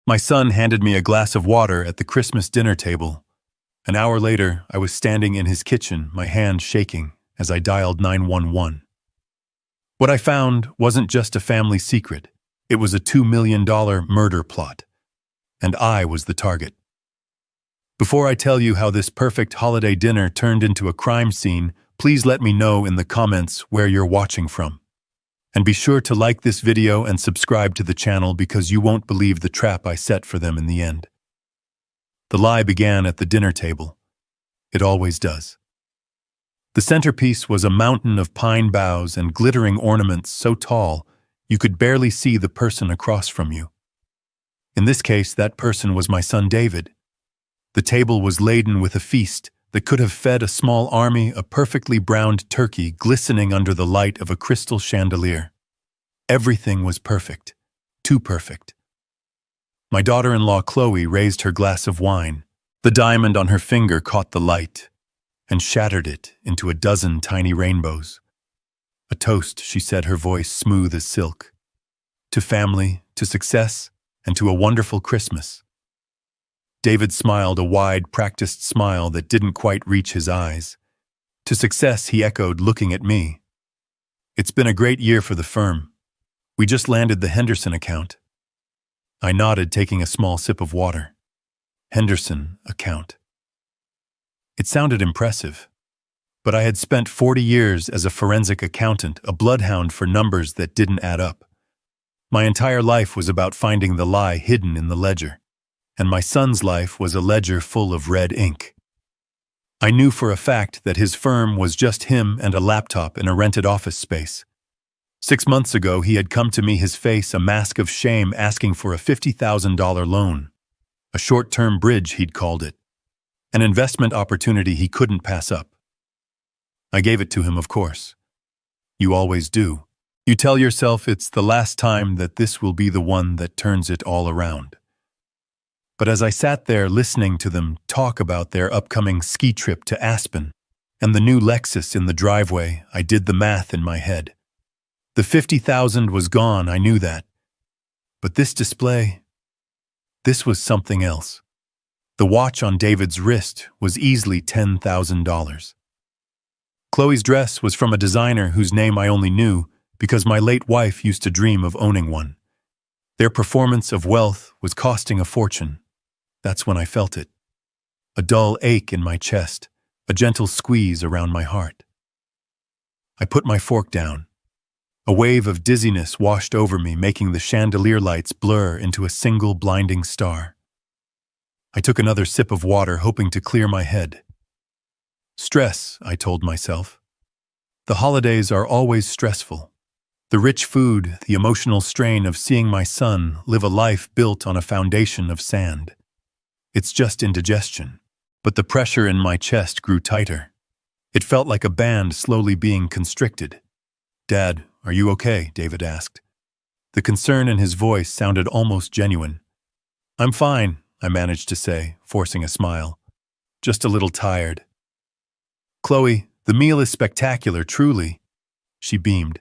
My son handed me a glass of water at the Christmas dinner table. An hour later, I was standing in his kitchen, my hand shaking, as I dialed 911. What I found wasn't just a family secret. It was a $2 million murder plot. And I was the target. Before I tell you how this perfect holiday dinner turned into a crime scene, please let me know in the comments where you're watching from. And be sure to like this video and subscribe to the channel because you won't believe the trap I set for them in the end. The lie began at the dinner table. It always does. The centerpiece was a mountain of pine boughs and glittering ornaments so tall you could barely see the person across from you. In this case, that person was my son David. The table was laden with a feast that could have fed a small army, a perfectly browned turkey glistening under the light of a crystal chandelier. Everything was perfect, too perfect. My daughter-in-law Chloe raised her glass of wine. The diamond on her finger caught the light and shattered it into a dozen tiny rainbows. A toast, she said, her voice smooth as silk. To family, to success, and to a wonderful Christmas. David smiled, a wide, practiced smile that didn't quite reach his eyes. To success, he echoed, looking at me. It's been a great year for the firm. We just landed the Henderson account. I nodded, taking a small sip of water. Henderson account. It sounded impressive. But I had spent 40 years as a forensic accountant, a bloodhound for numbers that didn't add up. My entire life was about finding the lie hidden in the ledger. And my son's life was a ledger full of red ink. I knew for a fact that his firm was just him and a laptop in a rented office space. 6 months ago, he had come to me, his face a mask of shame, asking for a $50,000 loan. A short-term bridge, he'd called it. An investment opportunity he couldn't pass up. I gave it to him, of course. You always do. You tell yourself it's the last time that this will be the one that turns it all around. But as I sat there listening to them talk about their upcoming ski trip to Aspen and the new Lexus in the driveway, I did the math in my head. The $50,000 was gone, I knew that. But this display, this was something else. The watch on David's wrist was easily $10,000. Chloe's dress was from a designer whose name I only knew because my late wife used to dream of owning one. Their performance of wealth was costing a fortune. That's when I felt it. A dull ache in my chest, a gentle squeeze around my heart. I put my fork down. A wave of dizziness washed over me, making the chandelier lights blur into a single blinding star. I took another sip of water, hoping to clear my head. Stress, I told myself. The holidays are always stressful. The rich food, the emotional strain of seeing my son live a life built on a foundation of sand. It's just indigestion. But the pressure in my chest grew tighter. It felt like a band slowly being constricted. Dad, are you okay? David asked. The concern in his voice sounded almost genuine. I'm fine, I managed to say, forcing a smile. Just a little tired. Chloe, the meal is spectacular, truly. She beamed.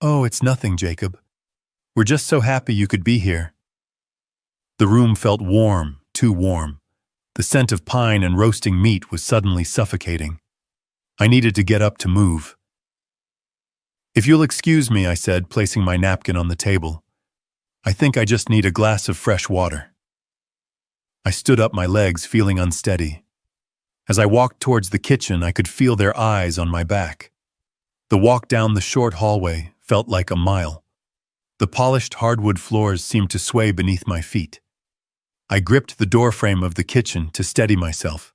Oh, it's nothing, Jacob. We're just so happy you could be here. The room felt warm, too warm. The scent of pine and roasting meat was suddenly suffocating. I needed to get up to move. If you'll excuse me, I said, placing my napkin on the table. I think I just need a glass of fresh water. I stood up, my legs feeling unsteady. As I walked towards the kitchen, I could feel their eyes on my back. The walk down the short hallway felt like a mile. The polished hardwood floors seemed to sway beneath my feet. I gripped the doorframe of the kitchen to steady myself.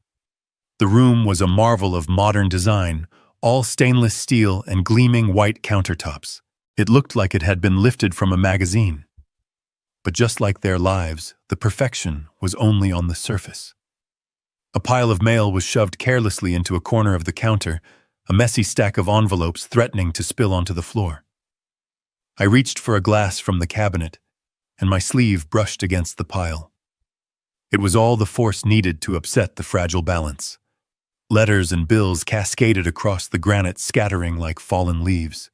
The room was a marvel of modern design, all stainless steel and gleaming white countertops. It looked like it had been lifted from a magazine. But just like their lives, the perfection was only on the surface. A pile of mail was shoved carelessly into a corner of the counter, a messy stack of envelopes threatening to spill onto the floor. I reached for a glass from the cabinet, and my sleeve brushed against the pile. It was all the force needed to upset the fragile balance. Letters and bills cascaded across the granite, scattering like fallen leaves.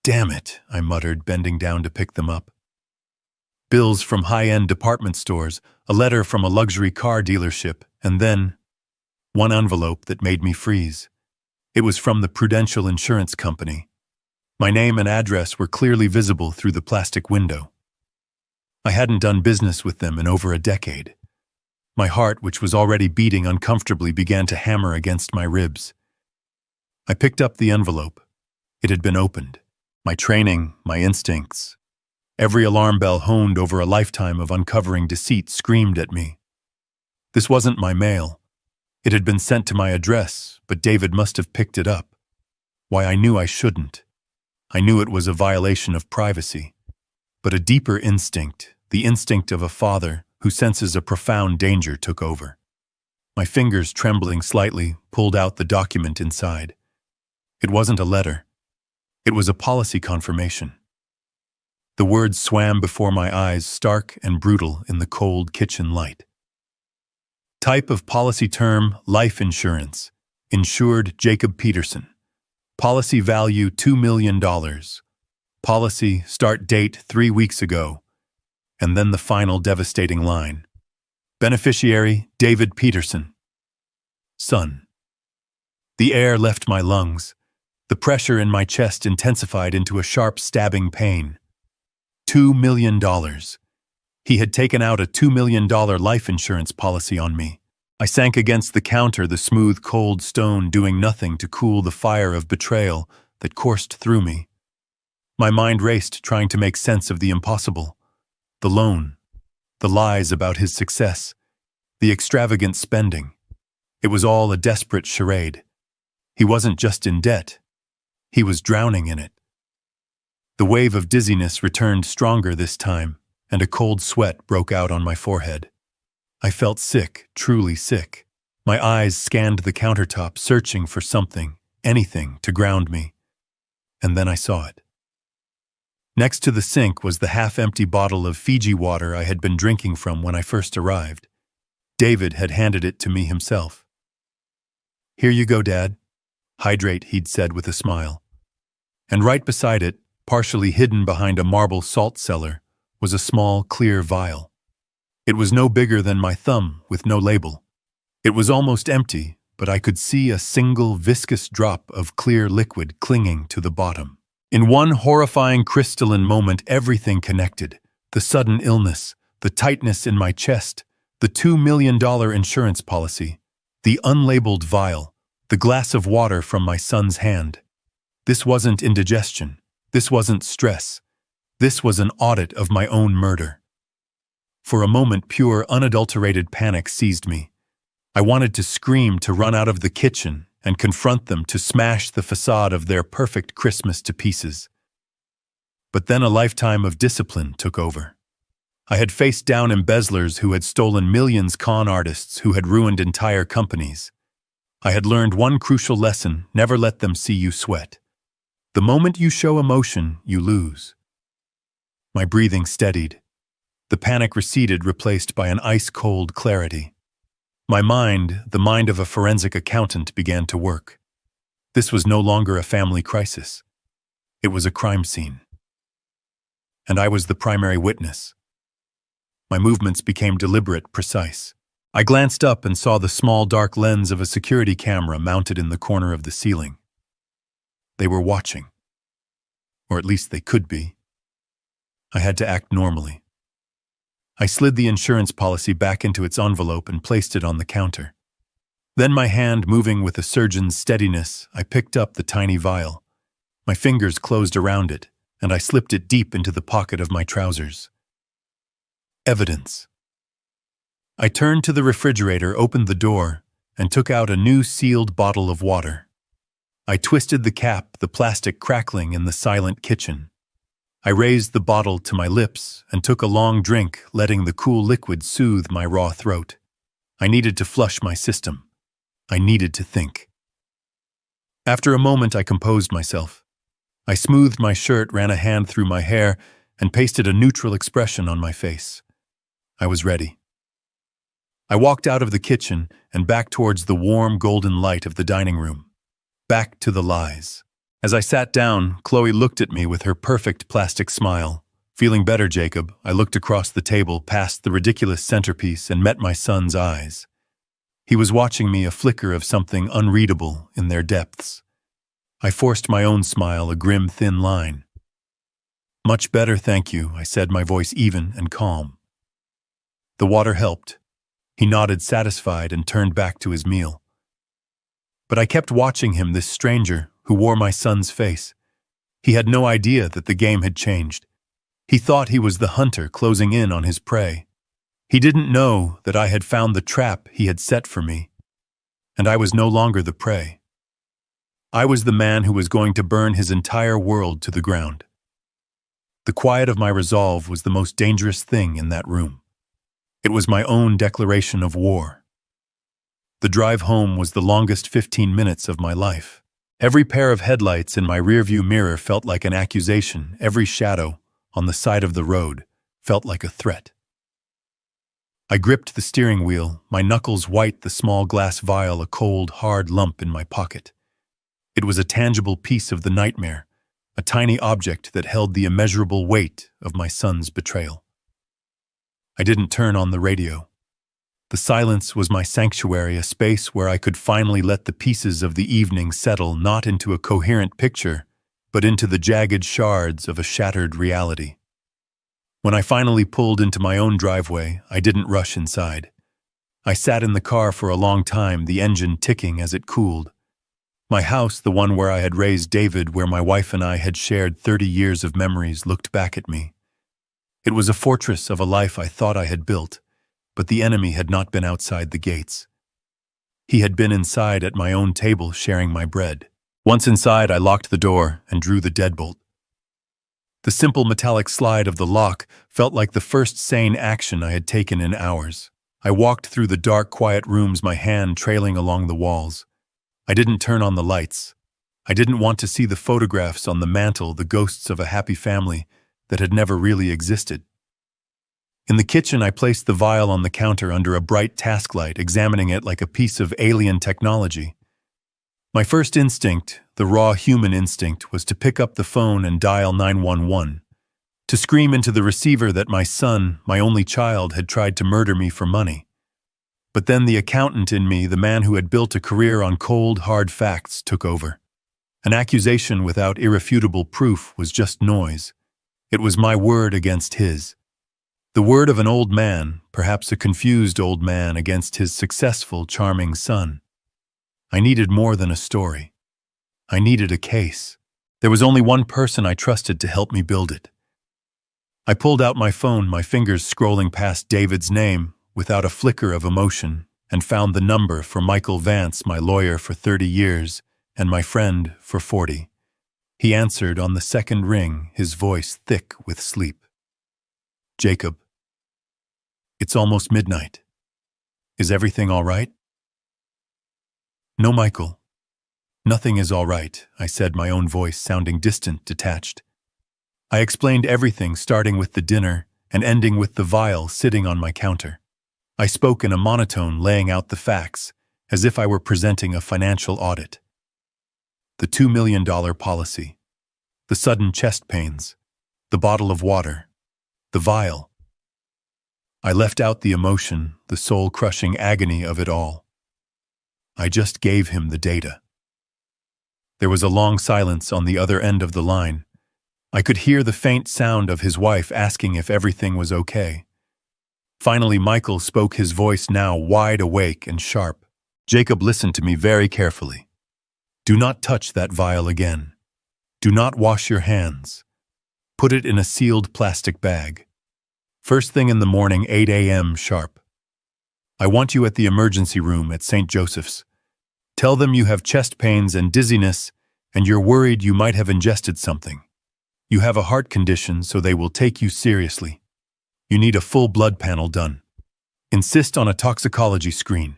Damn it, I muttered, bending down to pick them up. bills from high-end department stores, a letter from a luxury car dealership, and then one envelope that made me freeze. It was from the Prudential Insurance Company. My name and address were clearly visible through the plastic window. I hadn't done business with them in over a decade. My heart, which was already beating uncomfortably, began to hammer against my ribs. I picked up the envelope. It had been opened. My training, my instincts, every alarm bell honed over a lifetime of uncovering deceit screamed at me. This wasn't my mail. It had been sent to my address, but David must have picked it up. Why, I knew I shouldn't. I knew it was a violation of privacy. But a deeper instinct, the instinct of a father who senses a profound danger, took over. My fingers, trembling slightly, pulled out the document inside. It wasn't a letter. It was a policy confirmation. The words swam before my eyes, stark and brutal in the cold kitchen light. Type of policy term, life insurance. Insured Jacob Peterson. Policy value $2 million. Policy start date 3 weeks ago. And then the final devastating line. Beneficiary David Peterson. Son. The air left my lungs. The pressure in my chest intensified into a sharp stabbing pain. $2 million. He had taken out a $2 million life insurance policy on me. I sank against the counter, the smooth, cold stone doing nothing to cool the fire of betrayal that coursed through me. My mind raced, trying to make sense of the impossible. The loan, the lies about his success, the extravagant spending. It was all a desperate charade. He wasn't just in debt. He was drowning in it. The wave of dizziness returned stronger this time, and a cold sweat broke out on my forehead. I felt sick, truly sick. My eyes scanned the countertop, searching for something, anything, to ground me. And then I saw it. Next to the sink was the half-empty bottle of Fiji water I had been drinking from when I first arrived. David had handed it to me himself. "Here you go, Dad. Hydrate," he'd said with a smile. And right beside it, partially hidden behind a marble salt cellar, was a small, clear vial. It was no bigger than my thumb, with no label. It was almost empty, but I could see a single viscous drop of clear liquid clinging to the bottom. In one horrifying crystalline moment, everything connected. The sudden illness, the tightness in my chest, the $2 million insurance policy, the unlabeled vial, the glass of water from my son's hand. This wasn't indigestion. This wasn't stress. This was an audit of my own murder. For a moment, pure, unadulterated panic seized me. I wanted to scream, to run out of the kitchen and confront them, to smash the facade of their perfect Christmas to pieces. But then a lifetime of discipline took over. I had faced down embezzlers who had stolen millions, con artists who had ruined entire companies. I had learned one crucial lesson: never let them see you sweat. The moment you show emotion, you lose. My breathing steadied. The panic receded, replaced by an ice-cold clarity. My mind, the mind of a forensic accountant, began to work. This was no longer a family crisis. It was a crime scene. And I was the primary witness. My movements became deliberate, precise. I glanced up and saw the small dark lens of a security camera mounted in the corner of the ceiling. They were watching. Or at least they could be. I had to act normally. I slid the insurance policy back into its envelope and placed it on the counter. Then, my hand moving with a surgeon's steadiness, I picked up the tiny vial. My fingers closed around it, and I slipped it deep into the pocket of my trousers. Evidence. I turned to the refrigerator, opened the door, and took out a new sealed bottle of water. I twisted the cap, the plastic crackling in the silent kitchen. I raised the bottle to my lips and took a long drink, letting the cool liquid soothe my raw throat. I needed to flush my system. I needed to think. After a moment, I composed myself. I smoothed my shirt, ran a hand through my hair, and pasted a neutral expression on my face. I was ready. I walked out of the kitchen and back towards the warm, golden light of the dining room. Back to the lies. As I sat down, Chloe looked at me with her perfect plastic smile, Feeling better, Jacob, I looked across the table past the ridiculous centerpiece and met my son's eyes. He was watching me, a flicker of something unreadable in their depths. I forced my own smile, a grim, thin line. "Much better, thank you," I said, my voice even and calm. The water helped. He nodded, satisfied, and turned back to his meal. But I kept watching him, this stranger who wore my son's face. He had no idea that the game had changed. He thought he was the hunter closing in on his prey. He didn't know that I had found the trap he had set for me, and I was no longer the prey. I was the man who was going to burn his entire world to the ground. The quiet of my resolve was the most dangerous thing in that room. It was my own declaration of war. The drive home was the longest 15 minutes of my life. Every pair of headlights in my rearview mirror felt like an accusation. Every shadow on the side of the road felt like a threat. I gripped the steering wheel, my knuckles white, the small glass vial a cold, hard lump in my pocket. It was a tangible piece of the nightmare, a tiny object that held the immeasurable weight of my son's betrayal. I didn't turn on the radio. The silence was my sanctuary, a space where I could finally let the pieces of the evening settle, not into a coherent picture, but into the jagged shards of a shattered reality. When I finally pulled into my own driveway, I didn't rush inside. I sat in the car for a long time, the engine ticking as it cooled. My house, the one where I had raised David, where my wife and I had shared 30 years of memories, looked back at me. It was a fortress of a life I thought I had built, but the enemy had not been outside the gates. He had been inside at my own table, sharing my bread. Once inside, I locked the door and drew the deadbolt. The simple metallic slide of the lock felt like the first sane action I had taken in hours. I walked through the dark, quiet rooms, my hand trailing along the walls. I didn't turn on the lights. I didn't want to see the photographs on the mantel, the ghosts of a happy family that had never really existed. In the kitchen, I placed the vial on the counter under a bright task light, examining it like a piece of alien technology. My first instinct, the raw human instinct, was to pick up the phone and dial 911, to scream into the receiver that my son, my only child, had tried to murder me for money. But then the accountant in me, the man who had built a career on cold, hard facts, took over. An accusation without irrefutable proof was just noise. It was my word against his. The word of an old man, perhaps a confused old man, against his successful, charming son. I needed more than a story. I needed a case. There was only one person I trusted to help me build it. I pulled out my phone, my fingers scrolling past David's name without a flicker of emotion, and found the number for Michael Vance, my lawyer for 30 years and my friend for 40. He answered on the second ring, his voice thick with sleep. "Jacob, it's almost midnight. Is everything all right?" "No, Michael. Nothing is all right," I said, my own voice sounding distant, detached. I explained everything, starting with the dinner and ending with the vial sitting on my counter. I spoke in a monotone, laying out the facts, as if I were presenting a financial audit. The $2 million policy, the sudden chest pains, the bottle of water, the vial. I left out the emotion, the soul-crushing agony of it all. I just gave him the data. There was a long silence on the other end of the line. I could hear the faint sound of his wife asking if everything was okay. Finally, Michael spoke, his voice now wide awake and sharp. "Jacob, listen to me very carefully. Do not touch that vial again. Do not wash your hands. Put it in a sealed plastic bag. First thing in the morning, 8 a.m. sharp. I want you at the emergency room at St. Joseph's. Tell them you have chest pains and dizziness, and you're worried you might have ingested something. You have a heart condition, so they will take you seriously. You need a full blood panel done. Insist on a toxicology screen.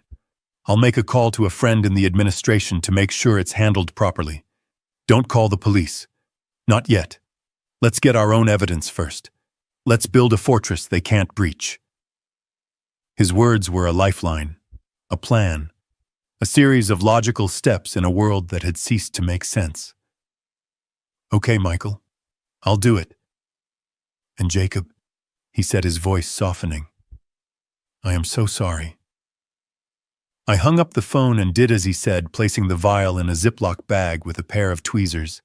I'll make a call to a friend in the administration to make sure it's handled properly. Don't call the police. Not yet. Let's get our own evidence first. Let's build a fortress they can't breach." His words were a lifeline, a plan, a series of logical steps in a world that had ceased to make sense. "Okay, Michael, I'll do it." And Jacob, he said, his voice softening, I am so sorry. I hung up the phone and did as he said, placing the vial in a Ziploc bag with a pair of tweezers.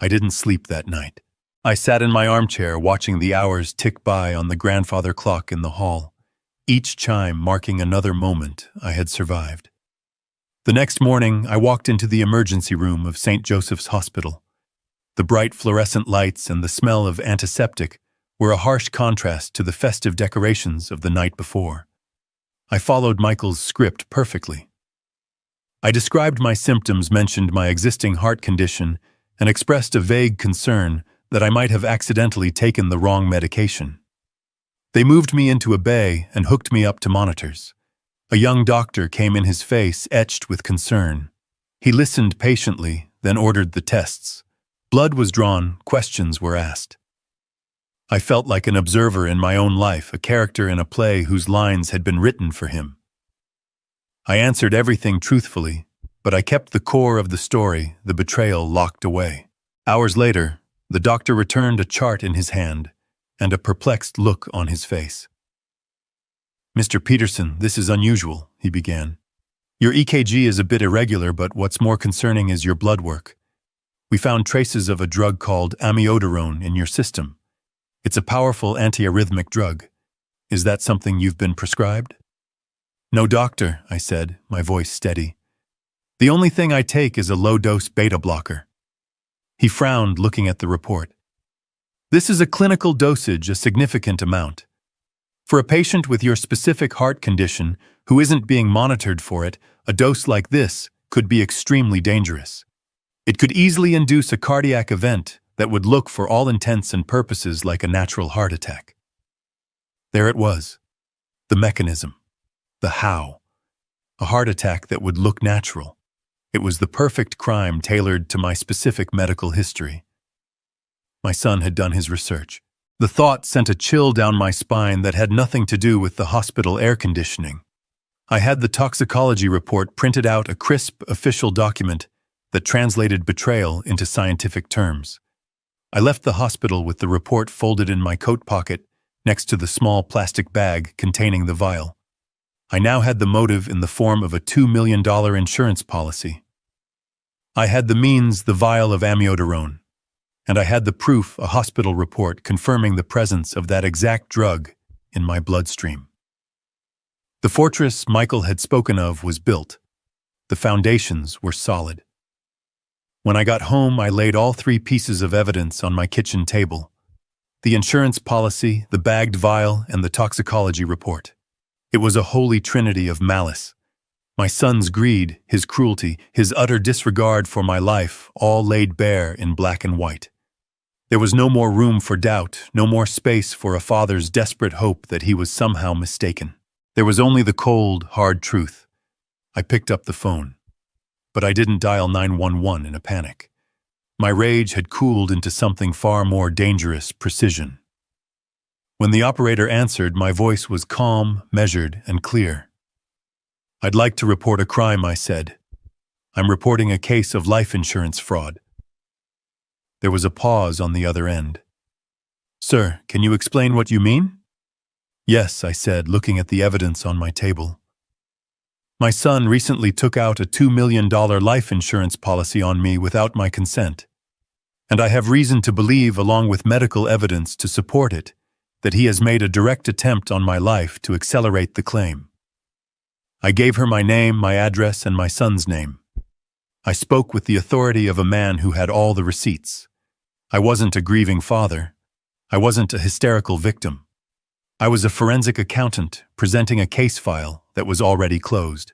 I didn't sleep that night. I sat in my armchair watching the hours tick by on the grandfather clock in the hall, each chime marking another moment I had survived. The next morning, I walked into the emergency room of St. Joseph's Hospital. The bright fluorescent lights and the smell of antiseptic were a harsh contrast to the festive decorations of the night before. I followed Michael's script perfectly. I described my symptoms, mentioned my existing heart condition, and expressed a vague concern that I might have accidentally taken the wrong medication. They moved me into a bay and hooked me up to monitors. A young doctor came in, his face etched with concern. He listened patiently, then ordered the tests. Blood was drawn, questions were asked. I felt like an observer in my own life, a character in a play whose lines had been written for him. I answered everything truthfully, but I kept the core of the story, the betrayal, locked away. Hours later, the doctor returned a chart in his hand and a perplexed look on his face. Mr. Peterson, this is unusual, he began. Your EKG is a bit irregular, but what's more concerning is your blood work. We found traces of a drug called amiodarone in your system. It's a powerful antiarrhythmic drug. Is that something you've been prescribed? No, doctor, I said, my voice steady. The only thing I take is a low-dose beta blocker. He frowned, looking at the report. This is a clinical dosage, a significant amount. For a patient with your specific heart condition who isn't being monitored for it, a dose like this could be extremely dangerous. It could easily induce a cardiac event that would look for all intents and purposes like a natural heart attack. There it was, the mechanism, the how. A heart attack that would look natural. It was the perfect crime tailored to my specific medical history. My son had done his research. The thought sent a chill down my spine that had nothing to do with the hospital air conditioning. I had the toxicology report printed out, a crisp official document that translated betrayal into scientific terms. I left the hospital with the report folded in my coat pocket next to the small plastic bag containing the vial. I now had the motive in the form of a $2 million insurance policy. I had the means, the vial of amiodarone, and I had the proof, a hospital report confirming the presence of that exact drug in my bloodstream. The fortress Michael had spoken of was built. The foundations were solid. When I got home, I laid all three pieces of evidence on my kitchen table: the insurance policy, the bagged vial, and the toxicology report. It was a holy trinity of malice. My son's greed, his cruelty, his utter disregard for my life, all laid bare in black and white. There was no more room for doubt, no more space for a father's desperate hope that he was somehow mistaken. There was only the cold, hard truth. I picked up the phone. But I didn't dial 911 in a panic. My rage had cooled into something far more dangerous: precision. When the operator answered, my voice was calm, measured, and clear. I'd like to report a crime, I said. I'm reporting a case of life insurance fraud. There was a pause on the other end. Sir, can you explain what you mean? Yes, I said, looking at the evidence on my table. My son recently took out a $2 million life insurance policy on me without my consent. And I have reason to believe, along with medical evidence to support it, that he has made a direct attempt on my life to accelerate the claim. I gave her my name, my address, and my son's name. I spoke with the authority of a man who had all the receipts. I wasn't a grieving father. I wasn't a hysterical victim. I was a forensic accountant presenting a case file that was already closed.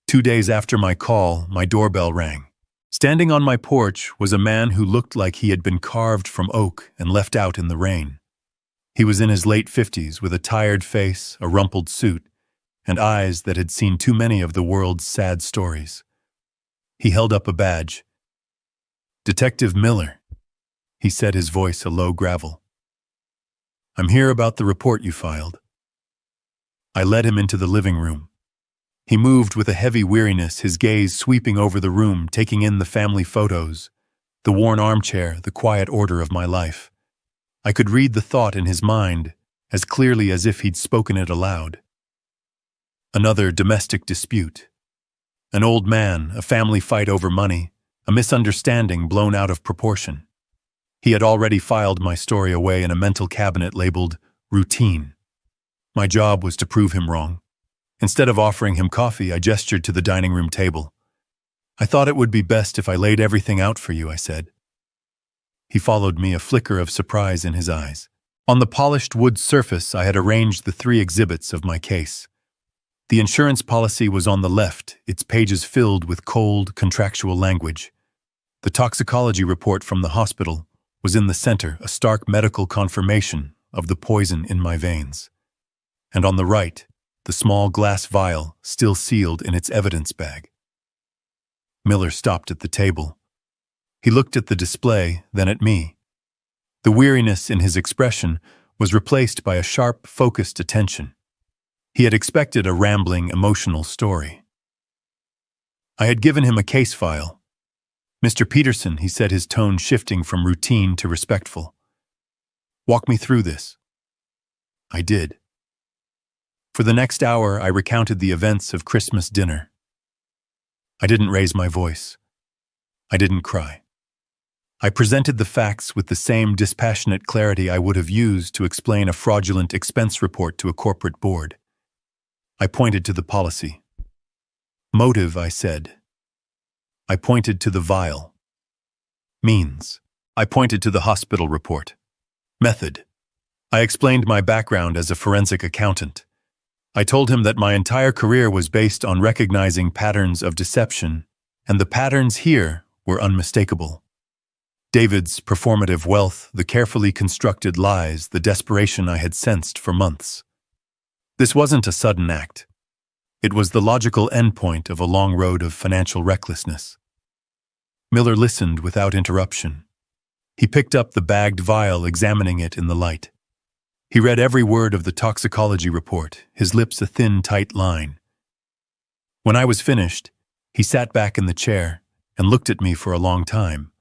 2 days after my call, my doorbell rang. Standing on my porch was a man who looked like he had been carved from oak and left out in the rain. He was in his late 50s, with a tired face, a rumpled suit, and eyes that had seen too many of the world's sad stories. He held up a badge. Detective Miller, he said, his voice a low gravel. I'm here about the report you filed. I led him into the living room. He moved with a heavy weariness, his gaze sweeping over the room, taking in the family photos, the worn armchair, the quiet order of my life. I could read the thought in his mind as clearly as if he'd spoken it aloud. Another domestic dispute. An old man, a family fight over money, a misunderstanding blown out of proportion. He had already filed my story away in a mental cabinet labeled routine. My job was to prove him wrong. Instead of offering him coffee, I gestured to the dining room table. I thought it would be best if I laid everything out for you, I said. He followed me, a flicker of surprise in his eyes. On the polished wood surface, I had arranged the 3 exhibits of my case. The insurance policy was on the left, its pages filled with cold, contractual language. The toxicology report from the hospital was in the center, a stark medical confirmation of the poison in my veins. And on the right, the small glass vial still sealed in its evidence bag. Miller stopped at the table. He looked at the display, then at me. The weariness in his expression was replaced by a sharp, focused attention. He had expected a rambling, emotional story. I had given him a case file. "Mr. Peterson," he said, his tone shifting from routine to respectful. "Walk me through this." I did. For the next hour, I recounted the events of Christmas dinner. I didn't raise my voice. I didn't cry. I presented the facts with the same dispassionate clarity I would have used to explain a fraudulent expense report to a corporate board. I pointed to the policy. Motive, I said. I pointed to the vial. Means. I pointed to the hospital report. Method. I explained my background as a forensic accountant. I told him that my entire career was based on recognizing patterns of deception, and the patterns here were unmistakable. David's performative wealth, the carefully constructed lies, the desperation I had sensed for months. This wasn't a sudden act. It was the logical endpoint of a long road of financial recklessness. Miller listened without interruption. He picked up the bagged vial, examining it in the light. He read every word of the toxicology report, his lips a thin, tight line. When I was finished, he sat back in the chair and looked at me for a long time.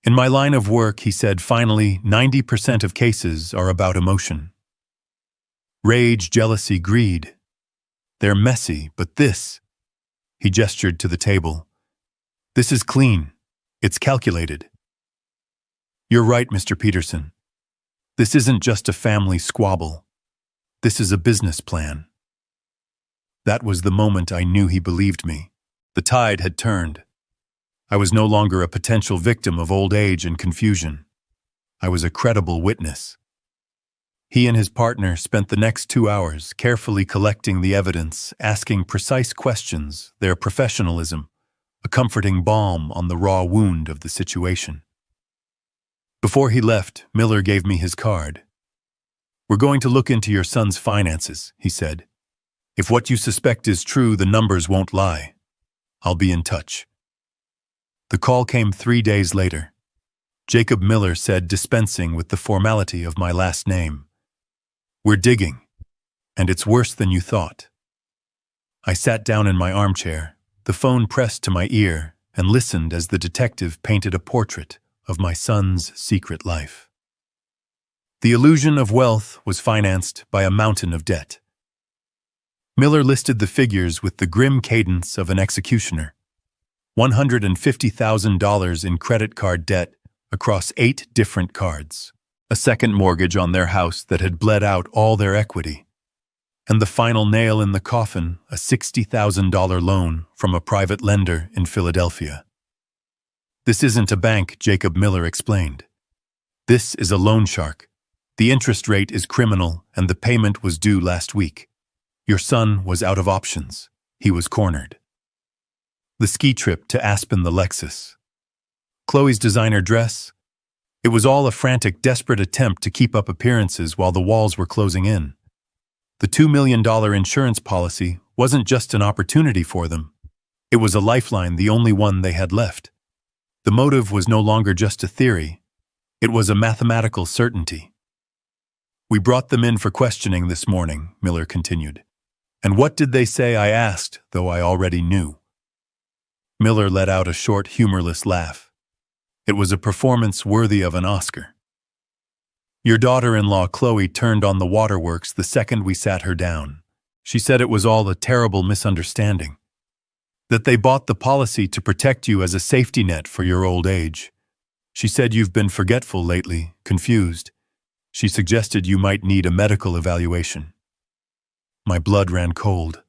In my line of work, he said, finally, 90% of cases are about emotion. Rage, jealousy, greed. They're messy, but this, he gestured to the table. This is clean. It's calculated. You're right, Mr. Peterson. This isn't just a family squabble. This is a business plan. That was the moment I knew he believed me. The tide had turned. I was no longer a potential victim of old age and confusion. I was a credible witness. He and his partner spent the next 2 hours carefully collecting the evidence, asking precise questions, their professionalism, a comforting balm on the raw wound of the situation. Before he left, Miller gave me his card. "We're going to look into your son's finances," he said. "If what you suspect is true, the numbers won't lie. I'll be in touch." The call came 3 days later. Jacob Miller said, dispensing with the formality of my last name. "We're digging, and it's worse than you thought." I sat down in my armchair, the phone pressed to my ear, and listened as the detective painted a portrait of my son's secret life. The illusion of wealth was financed by a mountain of debt. Miller listed the figures with the grim cadence of an executioner. $150,000 in credit card debt across 8 different cards, a second mortgage on their house that had bled out all their equity, and the final nail in the coffin, a $60,000 loan from a private lender in Philadelphia. "This isn't a bank," Jacob Miller explained. "This is a loan shark. The interest rate is criminal, and the payment was due last week. Your son was out of options. He was cornered." The ski trip to Aspen, the Lexus. Chloe's designer dress. It was all a frantic, desperate attempt to keep up appearances while the walls were closing in. The $2 million insurance policy wasn't just an opportunity for them. It was a lifeline, the only one they had left. The motive was no longer just a theory. It was a mathematical certainty. "We brought them in for questioning this morning," Miller continued. "And what did they say?" I asked, though I already knew. Miller let out a short, humorless laugh. It was a performance worthy of an Oscar. Your daughter-in-law Chloe turned on the waterworks the second we sat her down. She said it was all a terrible misunderstanding. That they bought the policy to protect you as a safety net for your old age. She said you've been forgetful lately, confused. She suggested you might need a medical evaluation. My blood ran cold.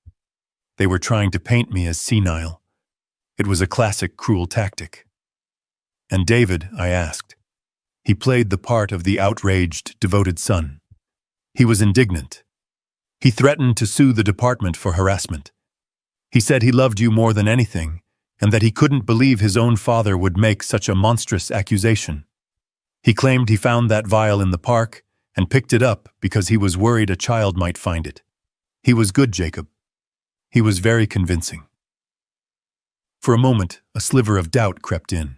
They were trying to paint me as senile. It was a classic cruel tactic. And David, I asked. He played the part of the outraged, devoted son. He was indignant. He threatened to sue the department for harassment. He said he loved you more than anything, and that he couldn't believe his own father would make such a monstrous accusation. He claimed he found that vial in the park and picked it up because he was worried a child might find it. He was good, Jacob. He was very convincing. For a moment, a sliver of doubt crept in.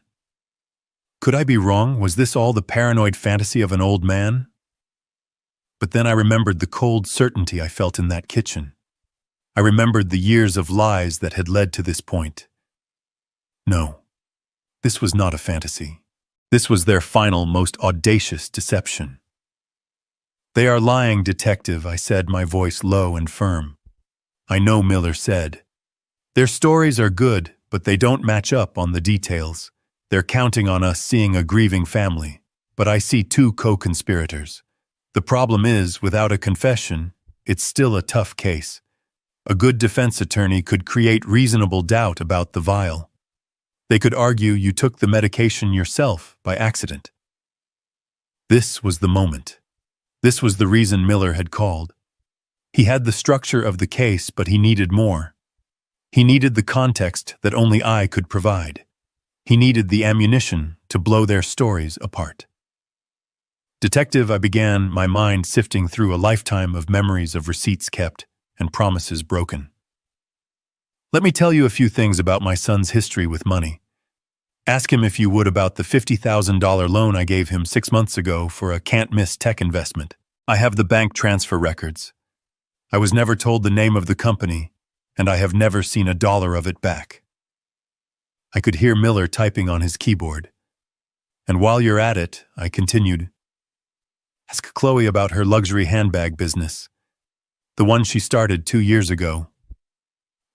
Could I be wrong? Was this all the paranoid fantasy of an old man? But then I remembered the cold certainty I felt in that kitchen. I remembered the years of lies that had led to this point. No, this was not a fantasy. This was their final, most audacious deception. They are lying, detective, I said, my voice low and firm. I know, Miller said. Their stories are good, but they don't match up on the details. They're counting on us seeing a grieving family, but I see two co-conspirators. The problem is, without a confession, it's still a tough case. A good defense attorney could create reasonable doubt about the vial. They could argue you took the medication yourself by accident. This was the moment. This was the reason Miller had called. He had the structure of the case, but he needed more. He needed the context that only I could provide. He needed the ammunition to blow their stories apart. Detective, I began, my mind sifting through a lifetime of memories of receipts kept and promises broken. Let me tell you a few things about my son's history with money. Ask him if you would about the $50,000 loan I gave him 6 months ago for a can't-miss tech investment. I have the bank transfer records. I was never told the name of the company, and I have never seen a dollar of it back. I could hear Miller typing on his keyboard. And while you're at it, I continued, ask Chloe about her luxury handbag business, the one she started 2 years ago.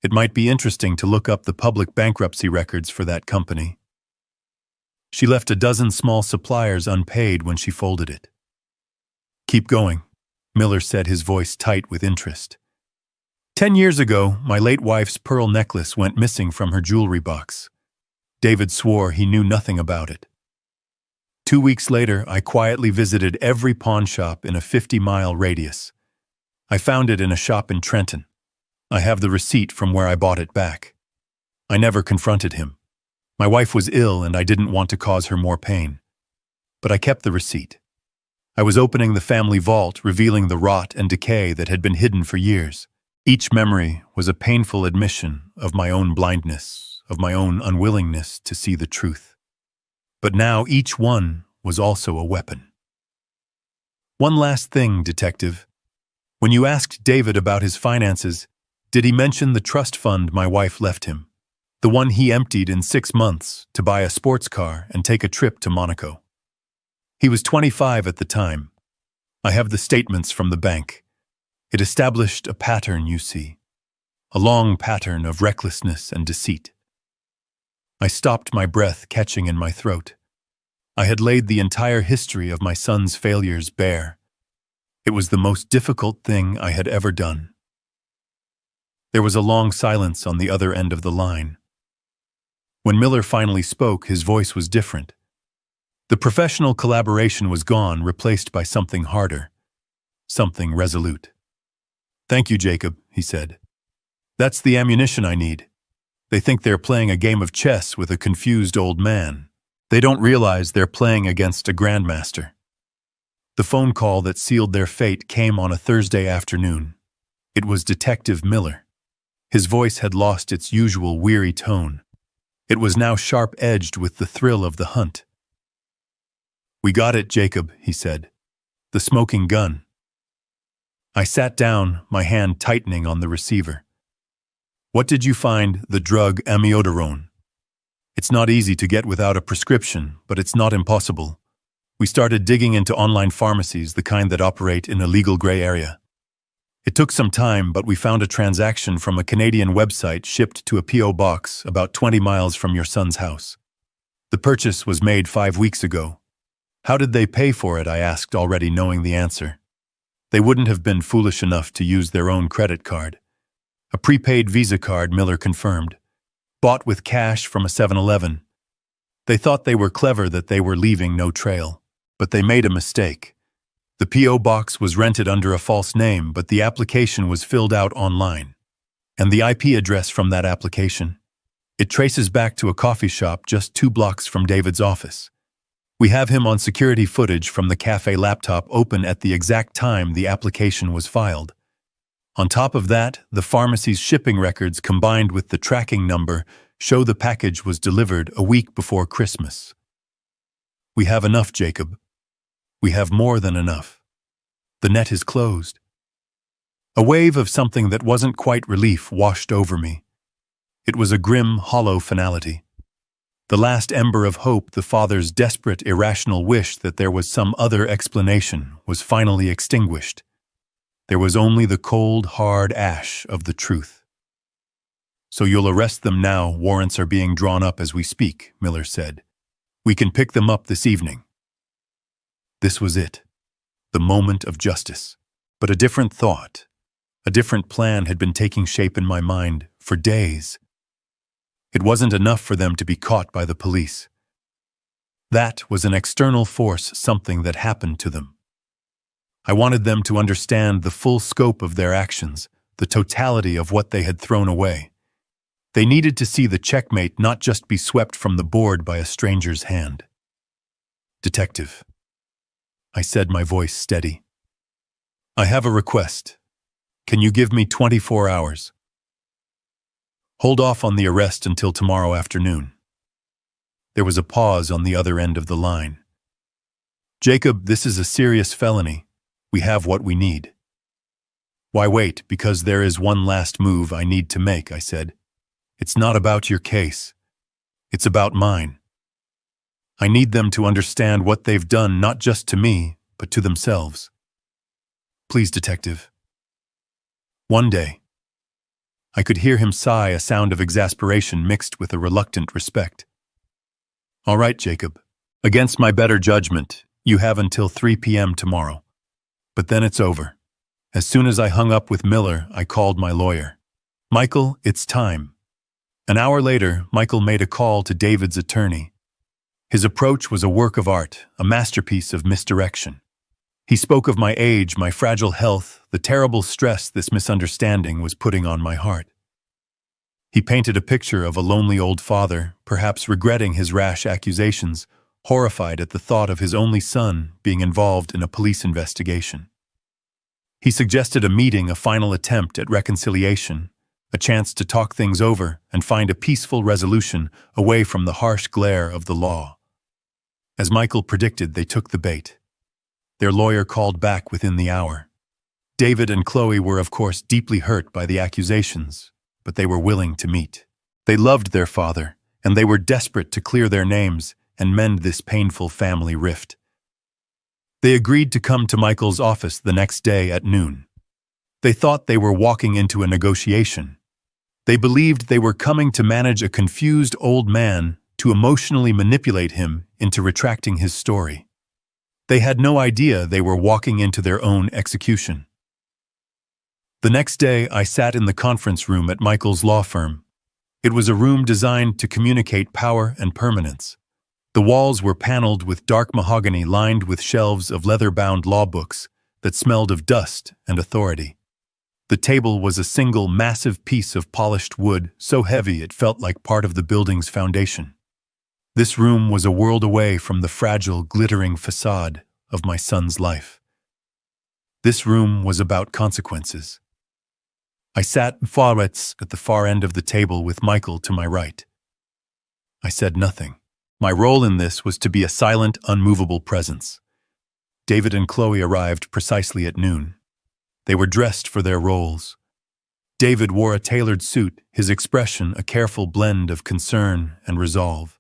It might be interesting to look up the public bankruptcy records for that company. She left a dozen small suppliers unpaid when she folded it. Keep going, Miller said, his voice tight with interest. 10 years ago, my late wife's pearl necklace went missing from her jewelry box. David swore he knew nothing about it. 2 weeks later, I quietly visited every pawn shop in a 50-mile radius. I found it in a shop in Trenton. I have the receipt from where I bought it back. I never confronted him. My wife was ill and I didn't want to cause her more pain. But I kept the receipt. I was opening the family vault, revealing the rot and decay that had been hidden for years. Each memory was a painful admission of my own blindness, of my own unwillingness to see the truth. But now each one was also a weapon. One last thing, detective. When you asked David about his finances, did he mention the trust fund my wife left him? The one he emptied in 6 months to buy a sports car and take a trip to Monaco. He was 25 at the time. I have the statements from the bank. It established a pattern, you see. A long pattern of recklessness and deceit. I stopped, my breath catching in my throat. I had laid the entire history of my son's failures bare. It was the most difficult thing I had ever done. There was a long silence on the other end of the line. When Miller finally spoke, his voice was different. The professional collaboration was gone, replaced by something harder, something resolute. Thank you, Jacob, he said. That's the ammunition I need. They think they're playing a game of chess with a confused old man. They don't realize they're playing against a grandmaster. The phone call that sealed their fate came on a Thursday afternoon. It was Detective Miller. His voice had lost its usual weary tone. It was now sharp-edged with the thrill of the hunt. We got it, Jacob, he said. The smoking gun. I sat down, my hand tightening on the receiver. What did you find? The drug amiodarone. It's not easy to get without a prescription, but it's not impossible. We started digging into online pharmacies, the kind that operate in a legal gray area. It took some time, but we found a transaction from a Canadian website shipped to a P.O. box about 20 miles from your son's house. The purchase was made 5 weeks ago. How did they pay for it? I asked, already knowing the answer. They wouldn't have been foolish enough to use their own credit card. A prepaid Visa card, Miller confirmed. Bought with cash from a 7-Eleven. They thought they were clever, that they were leaving no trail. But they made a mistake. The P.O. box was rented under a false name, but the application was filled out online. And the IP address from that application? It traces back to a coffee shop just 2 blocks from David's office. We have him on security footage from the cafe laptop open at the exact time the application was filed. On top of that, the pharmacy's shipping records combined with the tracking number show the package was delivered a week before Christmas. We have enough, Jacob. We have more than enough. The net is closed. A wave of something that wasn't quite relief washed over me. It was a grim, hollow finality. The last ember of hope, the father's desperate, irrational wish that there was some other explanation, was finally extinguished. There was only the cold, hard ash of the truth. So you'll arrest them now. Warrants are being drawn up as we speak, Miller said. We can pick them up this evening. This was it. The moment of justice. But a different thought, a different plan had been taking shape in my mind for days. It wasn't enough for them to be caught by the police. That was an external force, something that happened to them. I wanted them to understand the full scope of their actions, the totality of what they had thrown away. They needed to see the checkmate not just be swept from the board by a stranger's hand. Detective, I said, my voice steady. I have a request. Can you give me 24 hours? Hold off on the arrest until tomorrow afternoon. There was a pause on the other end of the line. Jacob, this is a serious felony. We have what we need. Why wait? Because there is one last move I need to make, I said. It's not about your case. It's about mine. I need them to understand what they've done, not just to me, but to themselves. Please, detective. One day. I could hear him sigh, a sound of exasperation mixed with a reluctant respect. All right, Jacob. Against my better judgment, you have until 3 p.m. tomorrow. But then it's over. As soon as I hung up with Miller, I called my lawyer. Michael, it's time. An hour later, Michael made a call to David's attorney. His approach was a work of art, a masterpiece of misdirection. He spoke of my age, my fragile health, the terrible stress this misunderstanding was putting on my heart. He painted a picture of a lonely old father, perhaps regretting his rash accusations, horrified at the thought of his only son being involved in a police investigation. He suggested a meeting, a final attempt at reconciliation, a chance to talk things over and find a peaceful resolution away from the harsh glare of the law. As Michael predicted, they took the bait. Their lawyer called back within the hour. David and Chloe were, of course, deeply hurt by the accusations, but they were willing to meet. They loved their father, and they were desperate to clear their names and mend this painful family rift. They agreed to come to Michael's office the next day at noon. They thought they were walking into a negotiation. They believed they were coming to manage a confused old man, to emotionally manipulate him into retracting his story. They had no idea they were walking into their own execution. The next day, I sat in the conference room at Michael's law firm. It was a room designed to communicate power and permanence. The walls were paneled with dark mahogany lined with shelves of leather-bound law books that smelled of dust and authority. The table was a single massive piece of polished wood, so heavy it felt like part of the building's foundation. This room was a world away from the fragile, glittering facade of my son's life. This room was about consequences. I sat at the far end of the table with Michael to my right. I said nothing. My role in this was to be a silent, unmovable presence. David and Chloe arrived precisely at noon. They were dressed for their roles. David wore a tailored suit, his expression a careful blend of concern and resolve.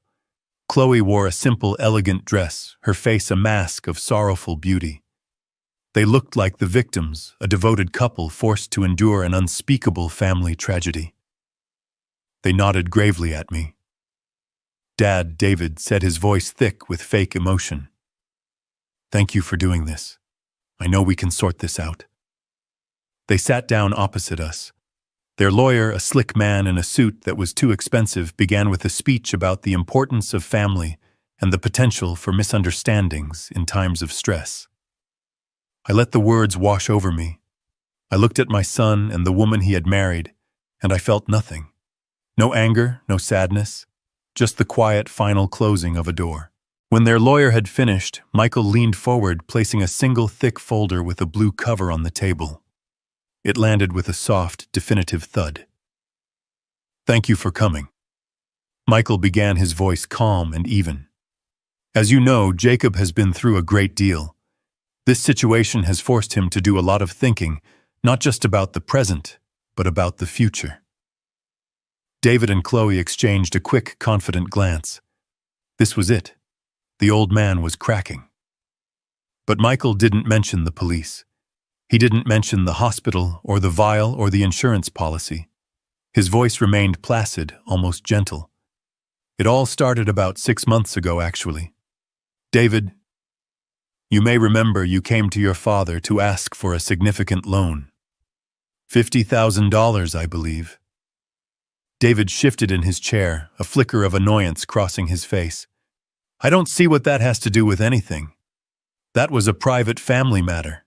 Chloe wore a simple, elegant dress, her face a mask of sorrowful beauty. They looked like the victims, a devoted couple forced to endure an unspeakable family tragedy. They nodded gravely at me. "Dad," David said, his voice thick with fake emotion. "Thank you for doing this. I know we can sort this out." They sat down opposite us. Their lawyer, a slick man in a suit that was too expensive, began with a speech about the importance of family and the potential for misunderstandings in times of stress. I let the words wash over me. I looked at my son and the woman he had married, and I felt nothing. No anger, no sadness, just the quiet final closing of a door. When their lawyer had finished, Michael leaned forward, placing a single thick folder with a blue cover on the table. It landed with a soft, definitive thud. "Thank you for coming." Michael began, his voice calm and even. "As you know, Jacob has been through a great deal. This situation has forced him to do a lot of thinking, not just about the present, but about the future." David and Chloe exchanged a quick, confident glance. This was it. The old man was cracking. But Michael didn't mention the police. He didn't mention the hospital or the vial or the insurance policy. His voice remained placid, almost gentle. "It all started about 6 months ago, actually. David, you may remember you came to your father to ask for a significant loan. $50,000, I believe." David shifted in his chair, a flicker of annoyance crossing his face. "I don't see what that has to do with anything. That was a private family matter."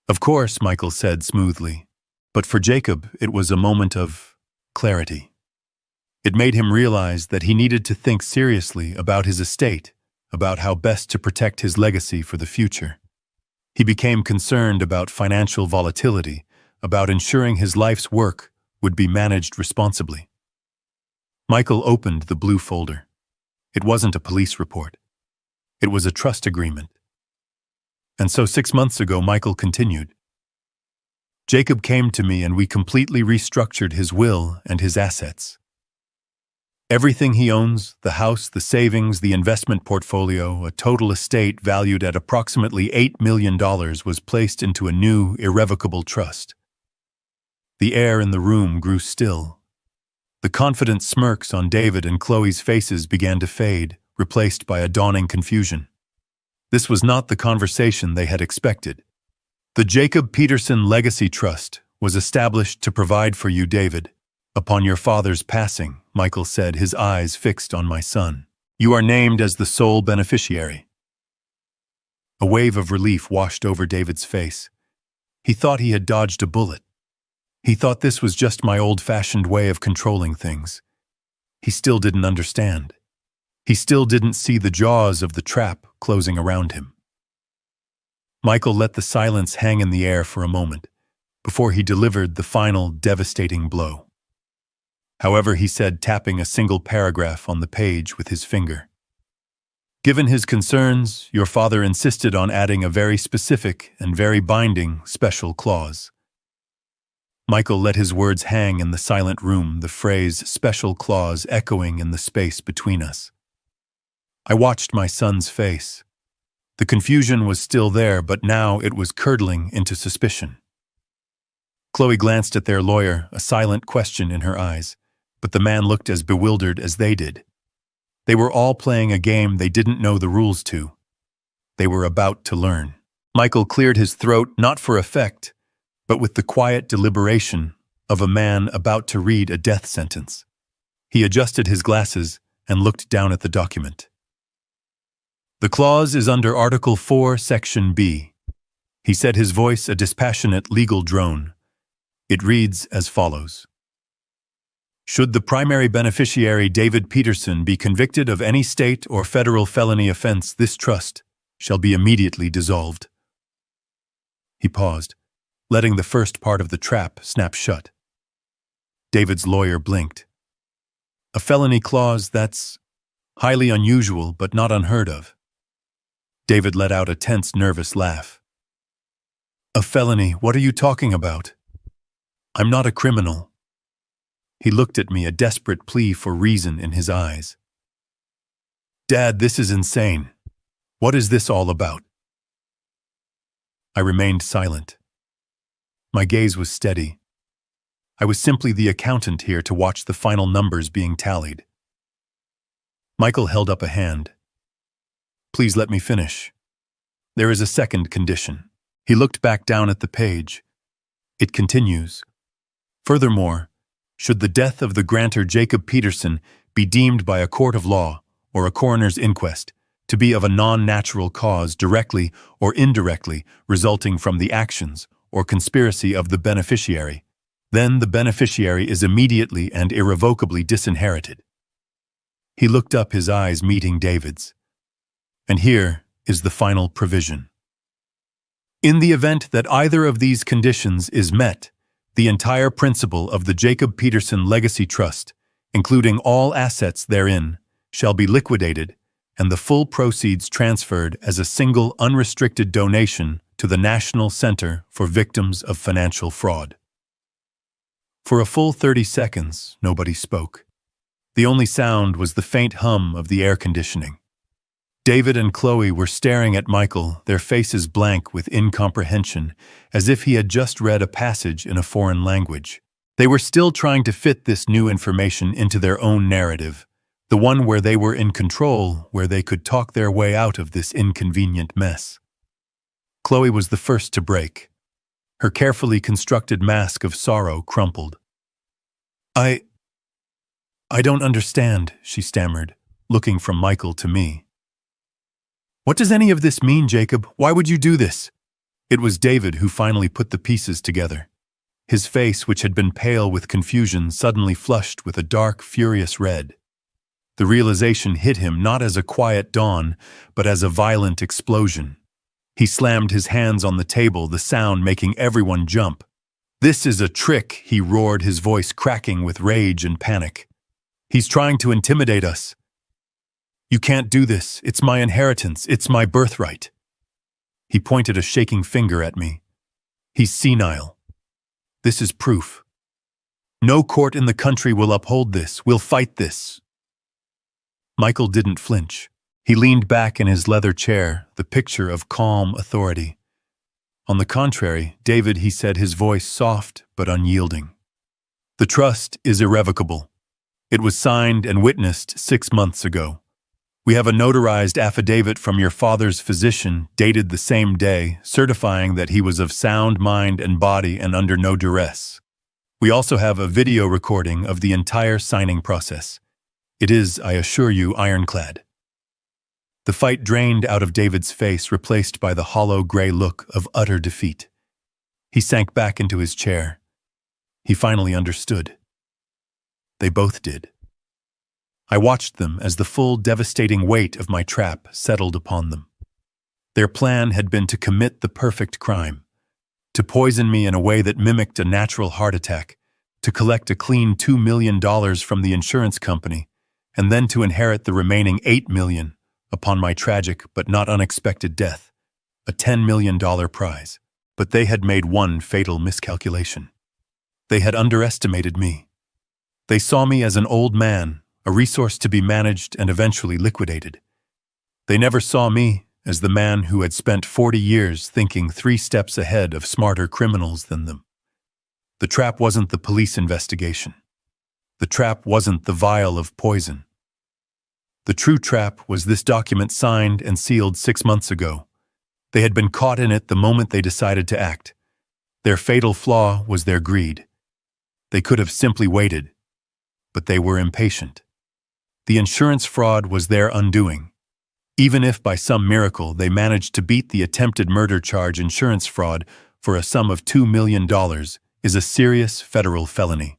"Of course," Michael said smoothly, but for Jacob it was a moment of clarity. It made him realize that he needed to think seriously about his estate, about how best to protect his legacy for the future. He became concerned about financial volatility, about ensuring his life's work would be managed responsibly. Michael opened the blue folder. It wasn't a police report. It was a trust agreement. "And so 6 months ago," Michael continued, "Jacob came to me and we completely restructured his will and his assets. Everything he owns, the house, the savings, the investment portfolio, a total estate valued at approximately $8 million was placed into a new, irrevocable trust." The air in the room grew still. The confident smirks on David and Chloe's faces began to fade, replaced by a dawning confusion. This was not the conversation they had expected. "The Jacob Peterson Legacy Trust was established to provide for you, David, upon your father's passing," Michael said, his eyes fixed on my son. "You are named as the sole beneficiary." A wave of relief washed over David's face. He thought he had dodged a bullet. He thought this was just my old-fashioned way of controlling things. He still didn't understand. He still didn't see the jaws of the trap closing around him. Michael let the silence hang in the air for a moment, before he delivered the final, devastating blow. However, he said, tapping a single paragraph on the page with his finger. "Given his concerns, your father insisted on adding a very specific and very binding special clause." Michael let his words hang in the silent room, the phrase "special clause" echoing in the space between us. I watched my son's face. The confusion was still there, but now it was curdling into suspicion. Chloe glanced at their lawyer, a silent question in her eyes, but the man looked as bewildered as they did. They were all playing a game they didn't know the rules to. They were about to learn. Michael cleared his throat, not for effect, but with the quiet deliberation of a man about to read a death sentence. He adjusted his glasses and looked down at the document. "The clause is under Article 4, Section B." He said, his voice a dispassionate legal drone. It reads as follows. "Should the primary beneficiary, David Peterson, be convicted of any state or federal felony offense, this trust shall be immediately dissolved." He paused, letting the first part of the trap snap shut. David's lawyer blinked. "A felony clause, that's highly unusual but not unheard of." David let out a tense, nervous laugh. "A felony? What are you talking about? I'm not a criminal." He looked at me, a desperate plea for reason in his eyes. Dad, this is insane. What is this all about? I remained silent. My gaze was steady. I was simply the accountant here to watch the final numbers being tallied. Michael held up a hand. Please let me finish. There is a second condition. He looked back down at the page. It continues. Furthermore, should the death of the grantor Jacob Peterson be deemed by a court of law or a coroner's inquest to be of a non-natural cause directly or indirectly resulting from the actions or conspiracy of the beneficiary, then the beneficiary is immediately and irrevocably disinherited. He looked up, his eyes meeting David's. And here is the final provision. In the event that either of these conditions is met, the entire principal of the Jacob Peterson Legacy Trust, including all assets therein, shall be liquidated and the full proceeds transferred as a single unrestricted donation to the National Center for Victims of Financial Fraud. For a full 30 seconds, nobody spoke. The only sound was the faint hum of the air conditioning. David and Chloe were staring at Michael, their faces blank with incomprehension, as if he had just read a passage in a foreign language. They were still trying to fit this new information into their own narrative, the one where they were in control, where they could talk their way out of this inconvenient mess. Chloe was the first to break. Her carefully constructed mask of sorrow crumpled. I don't understand, she stammered, looking from Michael to me. What does any of this mean, Jacob? Why would you do this? It was David who finally put the pieces together. His face, which had been pale with confusion, suddenly flushed with a dark, furious red. The realization hit him not as a quiet dawn, but as a violent explosion. He slammed his hands on the table, the sound making everyone jump. This is a trick, he roared, his voice cracking with rage and panic. He's trying to intimidate us. You can't do this. It's my inheritance. It's my birthright. He pointed a shaking finger at me. He's senile. This is proof. No court in the country will uphold this. We'll fight this. Michael didn't flinch. He leaned back in his leather chair, the picture of calm authority. On the contrary, David, he said, his voice soft but unyielding. The trust is irrevocable. It was signed and witnessed 6 months ago. We have a notarized affidavit from your father's physician, dated the same day, certifying that he was of sound mind and body and under no duress. We also have a video recording of the entire signing process. It is, I assure you, ironclad. The fight drained out of David's face, replaced by the hollow gray look of utter defeat. He sank back into his chair. He finally understood. They both did. I watched them as the full, devastating weight of my trap settled upon them. Their plan had been to commit the perfect crime, to poison me in a way that mimicked a natural heart attack, to collect a clean $2 million from the insurance company, and then to inherit the remaining $8 million upon my tragic but not unexpected death, a $10 million prize. But they had made one fatal miscalculation. They had underestimated me. They saw me as an old man, a resource to be managed and eventually liquidated. They never saw me as the man who had spent 40 years thinking 3 steps ahead of smarter criminals than them. The trap wasn't the police investigation. The trap wasn't the vial of poison. The true trap was this document signed and sealed 6 months ago. They had been caught in it the moment they decided to act. Their fatal flaw was their greed. They could have simply waited, but they were impatient. The insurance fraud was their undoing. Even if by some miracle they managed to beat the attempted murder charge, insurance fraud for a sum of $2 million is a serious federal felony.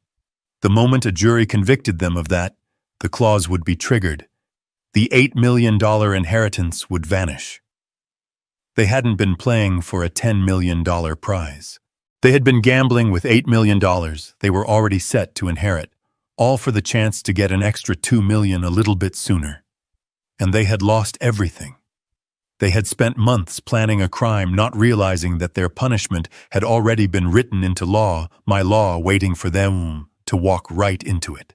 The moment a jury convicted them of that, the clause would be triggered. The $8 million inheritance would vanish. They hadn't been playing for a $10 million prize. They had been gambling with $8 million they were already set to inherit, all for the chance to get an extra $2 million a little bit sooner. And they had lost everything. They had spent months planning a crime, not realizing that their punishment had already been written into law, my law waiting for them to walk right into it.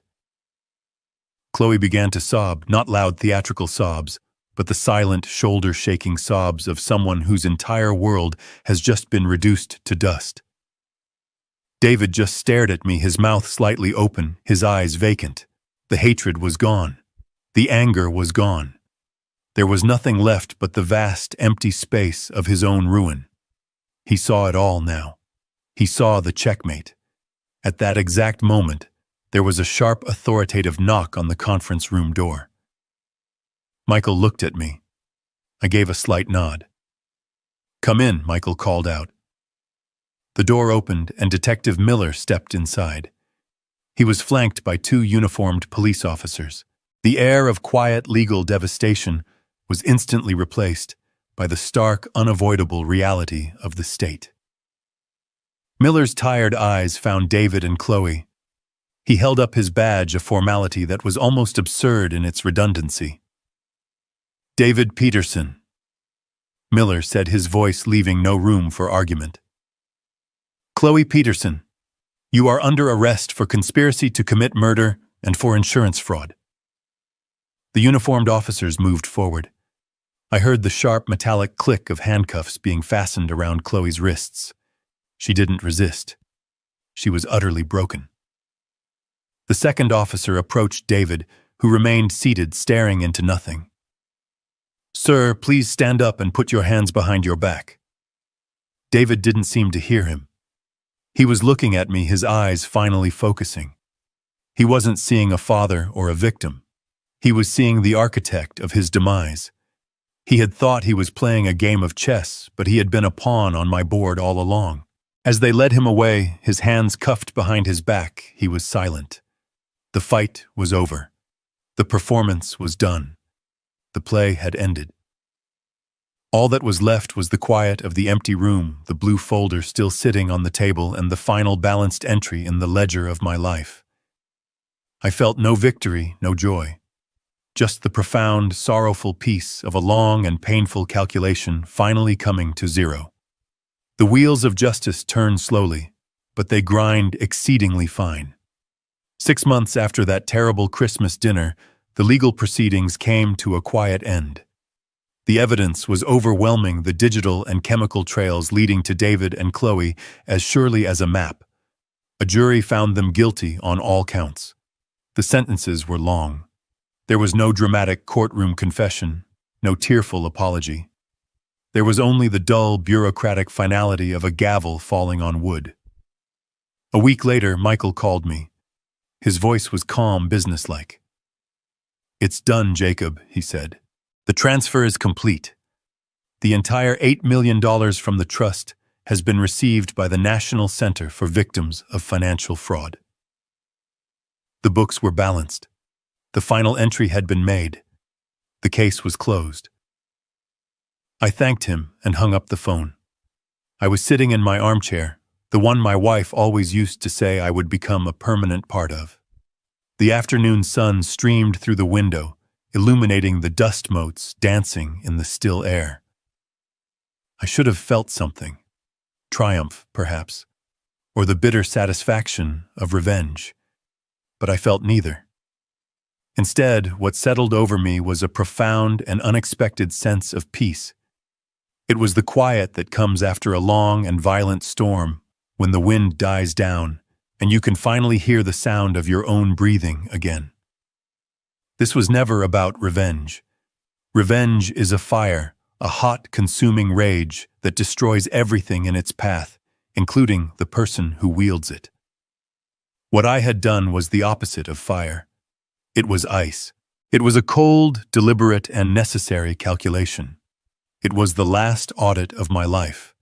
Chloe began to sob, not loud theatrical sobs, but the silent, shoulder-shaking sobs of someone whose entire world has just been reduced to dust. David just stared at me, his mouth slightly open, his eyes vacant. The hatred was gone. The anger was gone. There was nothing left but the vast, empty space of his own ruin. He saw it all now. He saw the checkmate. At that exact moment, there was a sharp, authoritative knock on the conference room door. Michael looked at me. I gave a slight nod. "Come in," Michael called out. The door opened and Detective Miller stepped inside. He was flanked by two uniformed police officers. The air of quiet legal devastation was instantly replaced by the stark, unavoidable reality of the state. Miller's tired eyes found David and Chloe. He held up his badge, a formality that was almost absurd in its redundancy. "David Peterson," Miller said, his voice leaving no room for argument. "Chloe Peterson, you are under arrest for conspiracy to commit murder and for insurance fraud." The uniformed officers moved forward. I heard the sharp metallic click of handcuffs being fastened around Chloe's wrists. She didn't resist. She was utterly broken. The second officer approached David, who remained seated, staring into nothing. "Sir, please stand up and put your hands behind your back." David didn't seem to hear him. He was looking at me, his eyes finally focusing. He wasn't seeing a father or a victim. He was seeing the architect of his demise. He had thought he was playing a game of chess, but he had been a pawn on my board all along. As they led him away, his hands cuffed behind his back, he was silent. The fight was over. The performance was done. The play had ended. All that was left was the quiet of the empty room, the blue folder still sitting on the table, and the final balanced entry in the ledger of my life. I felt no victory, no joy. Just the profound, sorrowful peace of a long and painful calculation finally coming to zero. The wheels of justice turn slowly, but they grind exceedingly fine. 6 months after that terrible Christmas dinner, the legal proceedings came to a quiet end. The evidence was overwhelming, the digital and chemical trails leading to David and Chloe as surely as a map. A jury found them guilty on all counts. The sentences were long. There was no dramatic courtroom confession, no tearful apology. There was only the dull, bureaucratic finality of a gavel falling on wood. A week later, Michael called me. His voice was calm, businesslike. "It's done, Jacob," he said. "The transfer is complete. The entire $8 million from the trust has been received by the National Center for Victims of Financial Fraud." The books were balanced. The final entry had been made. The case was closed. I thanked him and hung up the phone. I was sitting in my armchair, the one my wife always used to say I would become a permanent part of. The afternoon sun streamed through the window, illuminating the dust motes dancing in the still air. I should have felt something. Triumph, perhaps, or the bitter satisfaction of revenge. But I felt neither. Instead, what settled over me was a profound and unexpected sense of peace. It was the quiet that comes after a long and violent storm, when the wind dies down, and you can finally hear the sound of your own breathing again. This was never about revenge. Revenge is a fire, a hot, consuming rage that destroys everything in its path, including the person who wields it. What I had done was the opposite of fire. It was ice. It was a cold, deliberate, and necessary calculation. It was the last audit of my life.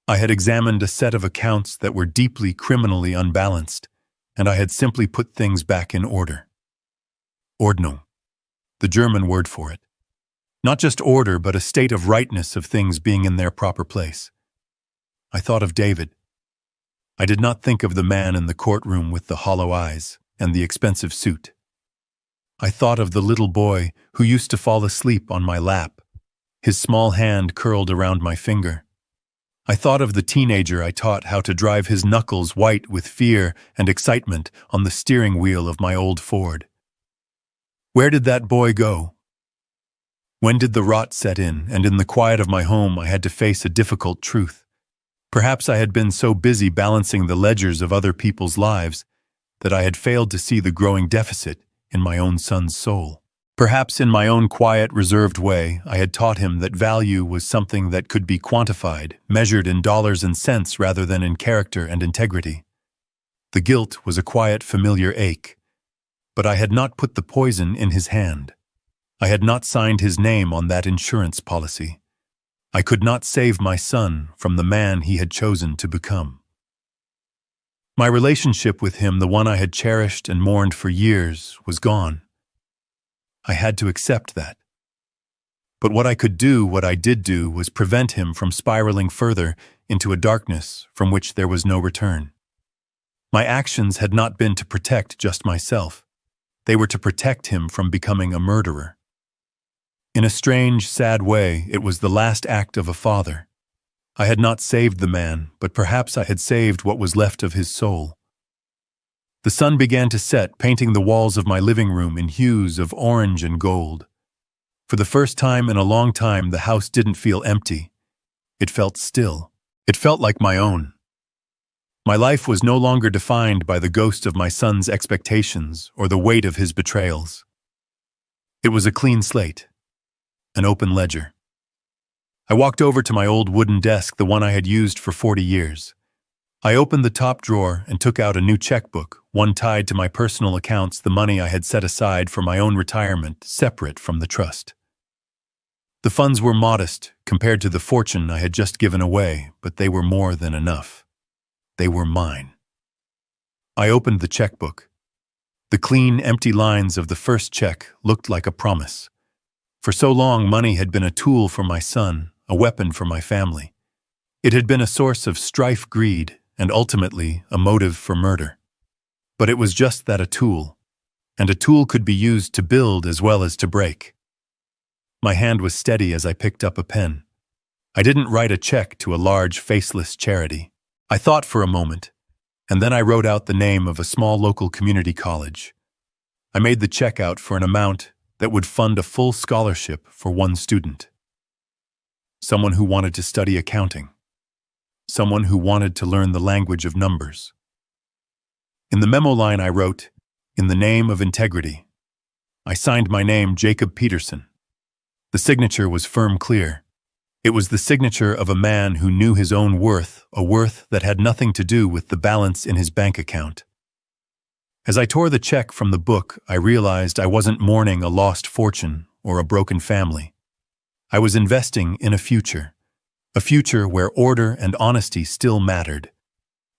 I had examined a set of accounts that were deeply criminally unbalanced, and I had simply put things back in order. Ordnung, the German word for it. Not just order, but a state of rightness of things being in their proper place. I thought of David. I did not think of the man in the courtroom with the hollow eyes and the expensive suit. I thought of the little boy who used to fall asleep on my lap, his small hand curled around my finger. I thought of the teenager I taught how to drive his knuckles white with fear and excitement on the steering wheel of my old Ford. Where did that boy go? When did the rot set in, and in the quiet of my home I had to face a difficult truth? Perhaps I had been so busy balancing the ledgers of other people's lives that I had failed to see the growing deficit in my own son's soul. Perhaps in my own quiet, reserved way, I had taught him that value was something that could be quantified, measured in dollars and cents rather than in character and integrity. The guilt was a quiet, familiar ache, but I had not put the poison in his hand. I had not signed his name on that insurance policy. I could not save my son from the man he had chosen to become. My relationship with him, the one I had cherished and mourned for years, was gone. I had to accept that. But what I did do, was prevent him from spiraling further into a darkness from which there was no return. My actions had not been to protect just myself. They were to protect him from becoming a murderer. In a strange, sad way, it was the last act of a father. I had not saved the man, but perhaps I had saved what was left of his soul. The sun began to set, painting the walls of my living room in hues of orange and gold. For the first time in a long time, the house didn't feel empty. It felt still. It felt like my own. My life was no longer defined by the ghost of my son's expectations or the weight of his betrayals. It was a clean slate. An open ledger. I walked over to my old wooden desk, the one I had used for 40 years. I opened the top drawer and took out a new checkbook, one tied to my personal accounts, the money I had set aside for my own retirement, separate from the trust. The funds were modest compared to the fortune I had just given away, but they were more than enough. They were mine. I opened the checkbook. The clean, empty lines of the first check looked like a promise. For so long, money had been a tool for my son, a weapon for my family. It had been a source of strife, greed, and ultimately a motive for murder. But it was just that, a tool, and a tool could be used to build as well as to break. My hand was steady as I picked up a pen. I didn't write a check to a large, faceless charity. I thought for a moment, and then I wrote out the name of a small local community college. I made the check out for an amount that would fund a full scholarship for one student. Someone who wanted to study accounting. Someone who wanted to learn the language of numbers. In the memo line I wrote, "In the name of integrity." I signed my name, Jacob Peterson. The signature was firm, clear. It was the signature of a man who knew his own worth, a worth that had nothing to do with the balance in his bank account. As I tore the check from the book, I realized I wasn't mourning a lost fortune or a broken family. I was investing in a future where order and honesty still mattered.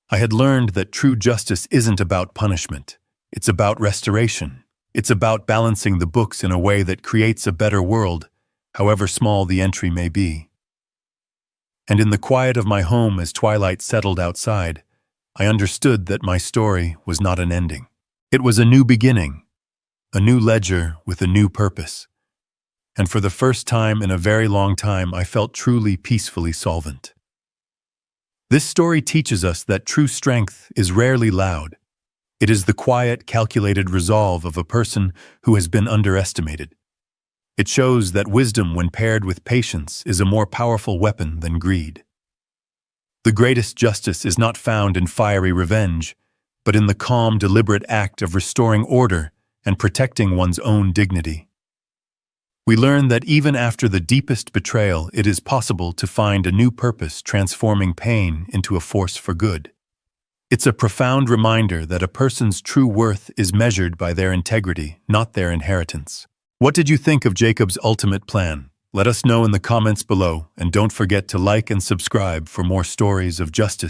I had learned that true justice isn't about punishment. It's about restoration. It's about balancing the books in a way that creates a better world, however small the entry may be. And in the quiet of my home, as twilight settled outside, I understood that my story was not an ending. It was a new beginning, a new ledger with a new purpose. And for the first time in a very long time, I felt truly, peacefully solvent. This story teaches us that true strength is rarely loud. It is the quiet, calculated resolve of a person who has been underestimated. It shows that wisdom, when paired with patience, is a more powerful weapon than greed. The greatest justice is not found in fiery revenge, but in the calm, deliberate act of restoring order and protecting one's own dignity. We learn that even after the deepest betrayal, it is possible to find a new purpose, transforming pain into a force for good. It's a profound reminder that a person's true worth is measured by their integrity, not their inheritance. What did you think of Jacob's ultimate plan? Let us know in the comments below, and don't forget to like and subscribe for more stories of justice.